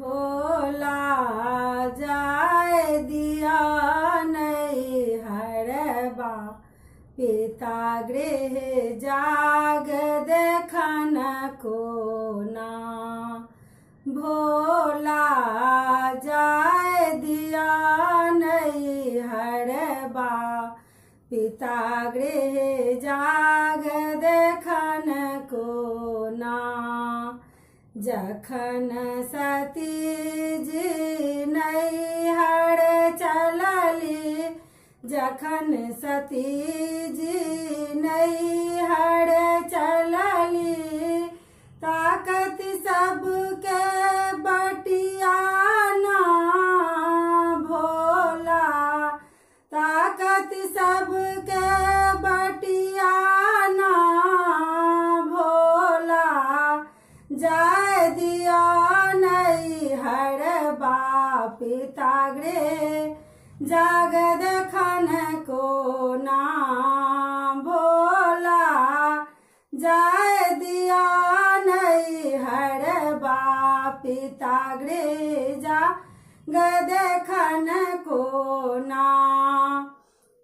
भोला जाय दिया नैहरबा पिता गृह जाग देखन कोना। भोला जाय दिया नैहरबा पिता गृह जाग देखन कोना। जखन सती जी नैहर चलली, जखन सती जी नैहर चलली, ताकत सबके बटियाना। भोला ताकत सबके बटियाना। भोला जाय दिया नैहरबा पिता गृह जाग देखन कोना। भोला जाय दिया नैहरबा पिता गृह जाग देखन कोना।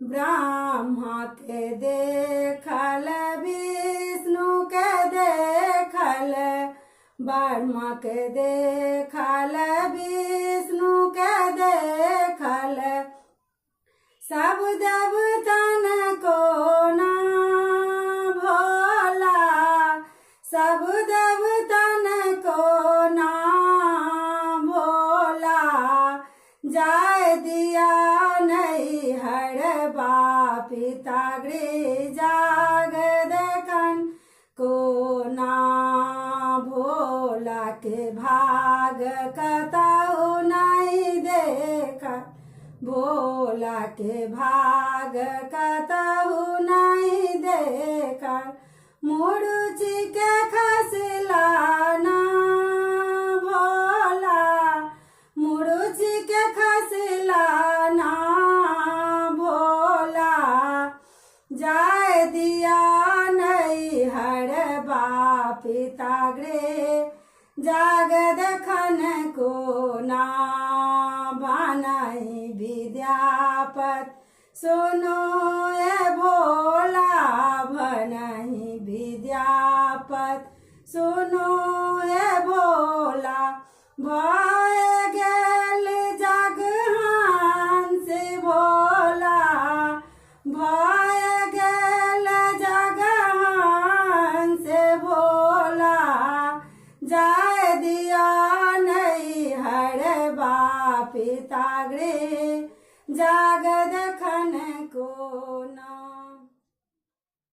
ब्रह्मा के देखल विष्णु के देखल, ब्रह्मा के देखल विष्णु के देखल, सब देवतन कोना। भोला सब देवतन कोना। भोला जाय दिया नैहरबा पिता गृह जाग देखन कोना। भोला के भाग कतहु नहीं देखा, भोला के भाग कतहु नहीं देखा। मुरुचि के खसलाना। भोला मुरुचि के खसलाना। भोला जाय दिया नैहरबा पिता गृह जाग देखन कोना। बनहि विद्यापत सुनो ए भोला, बनहि विद्यापत सुनो ए भोला। भय गेल जगहांस भोला, भय गेल जगहांस भोला। जाय दिया नैहरबा पिता गृह जाग